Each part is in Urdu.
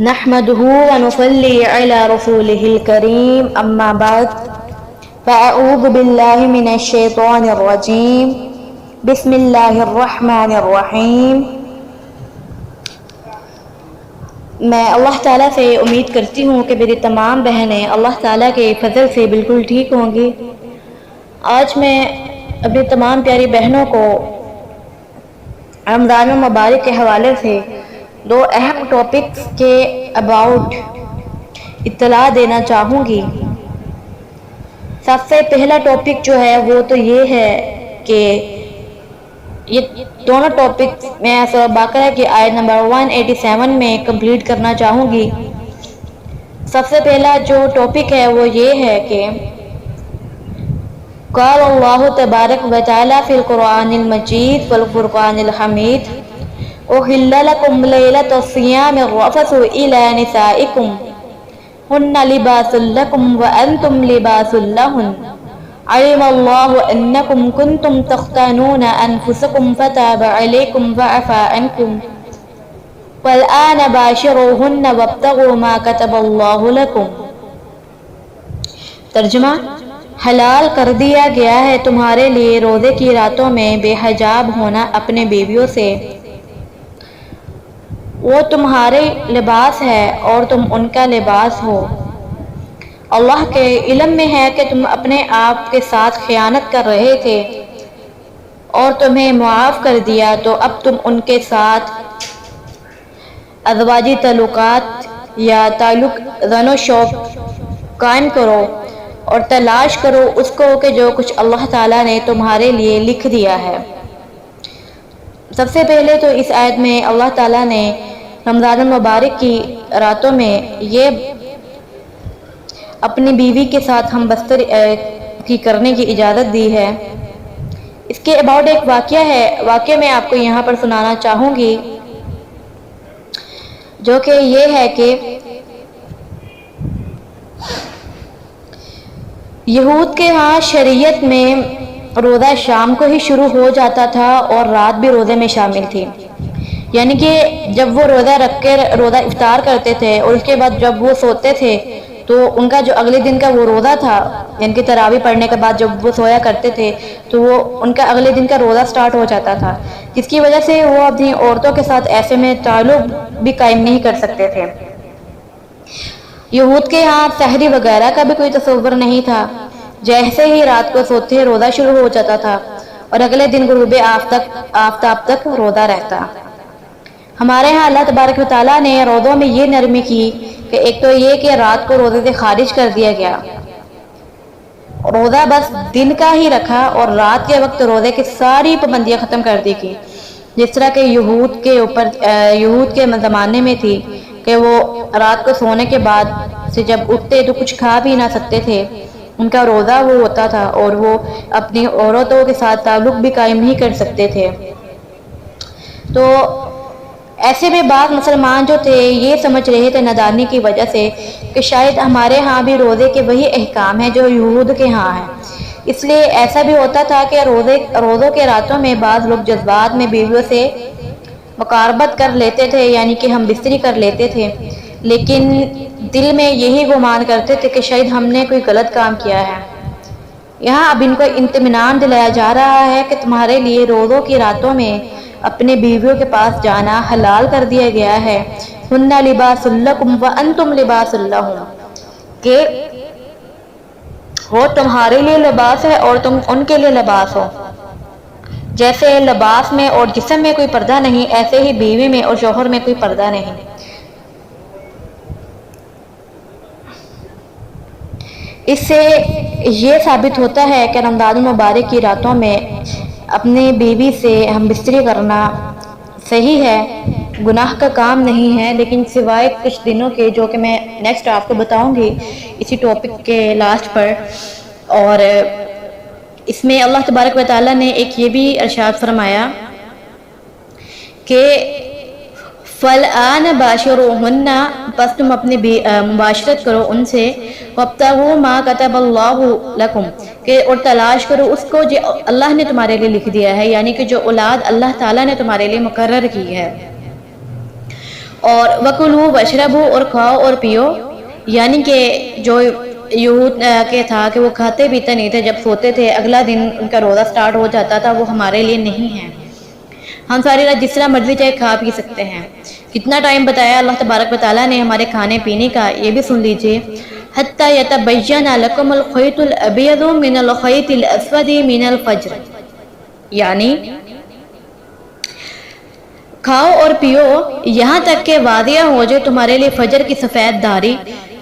نحمده ونصلي على رسوله الكريم أما بعد فأعوذ بالله من الشيطان الرجيم بسم الله الرحمن الرحیم۔ میں اللہ تعالیٰ سے امید کرتی ہوں کہ میری تمام بہنیں اللہ تعالیٰ کے فضل سے بالکل ٹھیک ہوں گی۔ آج میں اپنی تمام پیاری بہنوں کو رمضان المبارک کے حوالے سے دو اہم ٹاپکس کے اباؤٹ اطلاع دینا چاہوں گی۔ سب سے پہلا ٹاپک جو ہے وہ تو یہ ہے کہ یہ دونوں ٹاپک میں سورہ بقرہ کی آیت نمبر 187 میں کمپلیٹ کرنا چاہوں گی۔ سب سے پہلا جو ٹاپک ہے وہ یہ ہے کہ قال اللہ تبارک و تعالی فی القرآن المجید والفرقان الحمید احل لکم لیلۃ الصیام الرفث الی نسائکم ہن لباس لکم وانتم لباس لہن علم اللہ انکم کنتم تختانون انفسکم فتاب علیکم وعفا عنکم والآن باشروہن وابتغوا ما کتب اللہ لکم۔ ترجمہ: حلال کر دیا گیا ہے تمہارے لیے روزے کی راتوں میں بے حجاب ہونا اپنے بیویوں سے، وہ تمہارے لباس ہے اور تم ان کا لباس ہو۔ اللہ کے علم میں ہے کہ تم اپنے آپ کے ساتھ خیانت کر رہے تھے اور تمہیں معاف کر دیا، تو اب تم ان کے ساتھ ازواجی تعلقات یا تعلق زن و شوق قائم کرو اور تلاش کرو اس کو کہ جو کچھ اللہ تعالیٰ نے تمہارے لیے لکھ دیا ہے۔ سب سے پہلے تو اس آیت میں اللہ تعالیٰ نے رمضان المبارک کی راتوں میں یہ اپنی بیوی کے ساتھ ہم بستر کی کرنے کی اجازت دی ہے۔ اس کے اباؤٹ ایک واقعہ ہے، واقعہ میں آپ کو یہاں پر سنانا چاہوں گی، جو کہ یہ ہے کہ یہود کے ہاں شریعت میں روزہ شام کو ہی شروع ہو جاتا تھا اور رات بھی روزے میں شامل تھی، یعنی کہ جب وہ روزہ رکھ کے روزہ افطار کرتے تھے اور اس کے بعد جب وہ سوتے تھے تو ان کا جو اگلے دن کا وہ روزہ تھا، یعنی کہ تراویح پڑھنے کے بعد جب وہ سویا کرتے تھے تو وہ ان کا اگلے دن کا روزہ سٹارٹ ہو جاتا تھا، جس کی وجہ سے وہ اپنی عورتوں کے ساتھ ایسے میں تعلق بھی قائم نہیں کر سکتے تھے۔ یہود کے ہاں سحری وغیرہ کا بھی کوئی تصور نہیں تھا، جیسے ہی رات کو سوتے روزہ شروع ہو جاتا تھا اور اگلے دن غروب آفتاب تک روزہ رہتا۔ ہمارے ہاں اللہ تبارک و تعالیٰ نے روزوں میں یہ نرمی کی کہ ایک تو یہ کہ رات کو روزے سے خارج کر دیا گیا، روزہ بس دن کا ہی رکھا اور رات کے وقت روزے کی ساری پابندیاں ختم کر دی گئی، جس طرح کہ یہود کے زمانے میں تھی کہ وہ رات کو سونے کے بعد سے جب اٹھتے تو کچھ کھا بھی نہ سکتے تھے، ان کا روزہ وہ ہوتا تھا اور وہ اپنی عورتوں کے ساتھ تعلق بھی قائم نہیں کر سکتے تھے۔ تو ایسے میں بعض مسلمان جو تھے یہ سمجھ رہے تھے نادانی کی وجہ سے کہ شاید ہمارے ہاں بھی روزے کے وہی احکام ہیں جو یہود کے ہاں ہیں، اس لیے ایسا بھی ہوتا تھا کہ روزوں کے راتوں میں بعض لوگ جذبات میں بیویوں سے مقاربت کر لیتے تھے، یعنی کہ ہم بستری کر لیتے تھے، لیکن دل میں یہی گمان کرتے تھے کہ شاید ہم نے کوئی غلط کام کیا ہے۔ یہاں اب ان کو اطمینان دلایا جا رہا ہے کہ تمہارے لیے روزوں کی راتوں میں اپنے بیویوں کے پاس جانا حلال کر دیا گیا ہے، ہن لباس لکم وانتم لباس لہن، کہ وہ تمہارے لیے لباس ہے اور تم ان کے لیے لباس ہو۔ جیسے لباس میں اور جسم میں کوئی پردہ نہیں، ایسے ہی بیوی میں اور شوہر میں کوئی پردہ نہیں۔ اس سے یہ ثابت ہوتا ہے کہ رمضان المبارک کی راتوں میں اپنے بیوی سے ہم بستری کرنا صحیح ہے، گناہ کا کام نہیں ہے، لیکن سوائے کچھ دنوں کے جو کہ میں نیکسٹ آپ کو بتاؤں گی اسی ٹاپک کے لاسٹ پر۔ اور اس میں اللہ تبارک و تعالیٰ نے ایک یہ بھی ارشاد فرمایا کہ فَالْآنَ بَاشِرُوهُنَّ، بس تم اپنی مباشرت کرو ان سے، وَابْتَغُوا مَا كَتَبَ اللَّهُ لَكُمْ، کہ اور تلاش کرو اس کو جو اللہ نے تمہارے لیے لکھ دیا ہے، یعنی کہ جو اولاد اللہ تعالیٰ نے تمہارے لیے مقرر کی ہے۔ اور وکلو وشربو اور کھاؤ اور پیو، یعنی کہ جو یہود کے تھا کہ وہ کھاتے پیتے نہیں تھے، جب سوتے تھے اگلا دن ان کا روزہ سٹارٹ ہو جاتا تھا، وہ ہمارے لیے نہیں ہے۔ ہم ساری رات جس طرح مرضی چاہے کھا پی سکتے ہیں۔ کتنا ٹائم بتایا اللہ تبارک و تعالیٰ نے ہمارے کھانے پینے کا، یہ بھی سن لیجئے۔ حتی یتبین لکم الخیط الابیض من الخیط الاسود من الفجر، یعنی کھاؤ اور پیو یہاں تک کہ واضح ہو جائے تمہارے لیے فجر کی سفید دھاری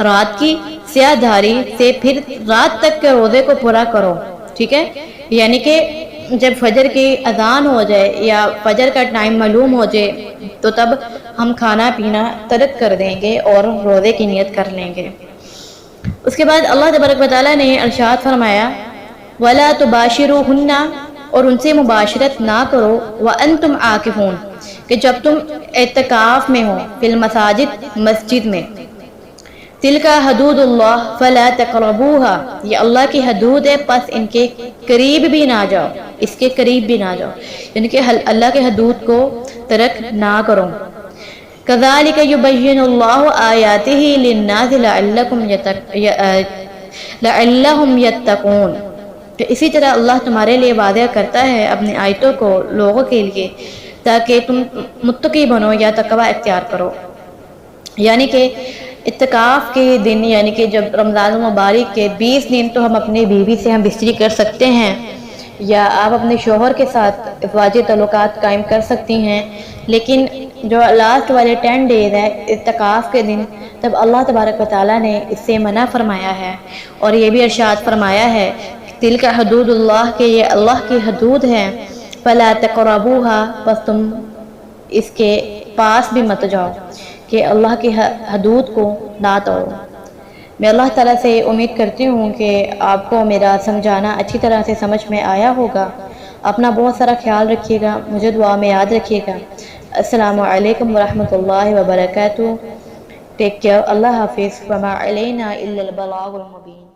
رات کی سیاہ دھاری سے، پھر رات تک کے روزے کو پورا کرو، ٹھیک ہے؟ یعنی کہ جب فجر کی اذان ہو جائے یا فجر کا ٹائم معلوم ہو جائے تو تب ہم کھانا پینا ترک کر دیں گے اور روزے کی نیت کر لیں گے۔ اس کے بعد اللہ تبارک و تعالیٰ نے ارشاد فرمایا وَلَا تُبَاشِرُوهُنَّ، اور ان سے مباشرت نہ کرو، وَأَنْتُمْ عَاكِفُونَ، کہ جب تم اعتکاف میں ہو، فی المساجد، مسجد میں۔ تِلْكَ حدود اللہ فَلَا تَقْرَبُوهَا، یہ اللہ کی حدود ہے، پس ان کے قریب بھی نہ جاؤ، اس کے قریب بھی نہ جاؤ، یعنی کہ اللہ کے حدود کو ترک نہ کرو۔ كَذَلِكَ يُبَيِّنُ اللَّهُ آيَاتِهِ لِلنَّاسِ لَعَلَّهُمْ يَتَّقُونَ، کہ اسی طرح اللہ تمہارے لیے واضح کرتا ہے اپنی آیتوں کو لوگوں کے لیے تاکہ تم متقی بنو یا تقوی اختیار کرو۔ یعنی کہ اعتکاف کے دن، یعنی کہ جب رمضان المبارک کے 20 دن تو ہم اپنی بیوی سے ہم بستری کر سکتے ہیں، یا آپ اپنے شوہر کے ساتھ ازواجی تعلقات قائم کر سکتی ہیں، لیکن جو لاسٹ والے 10 ڈیز ہے اعتکاف کے دن، تب اللہ تبارک و تعالیٰ نے اس سے منع فرمایا ہے، اور یہ بھی ارشاد فرمایا ہے تِلْكَ حدود اللہ، کہ یہ اللہ کی حدود ہے، فَلَا تَقْرَبُوهَا، بس تم اس کے پاس بھی مت جاؤ، کہ اللہ کی حدود کو نہ توڑو۔ میں اللہ تعالیٰ سے امید کرتی ہوں کہ آپ کو میرا سمجھانا اچھی طرح سے سمجھ میں آیا ہوگا۔ اپنا بہت سارا خیال رکھیے گا، مجھے دعا میں یاد رکھیے گا۔ السلام علیکم ورحمۃ اللہ وبرکاتہ۔ ٹیک کیئر، اللہ حافظ، وما علینا الا البلاغ المبین۔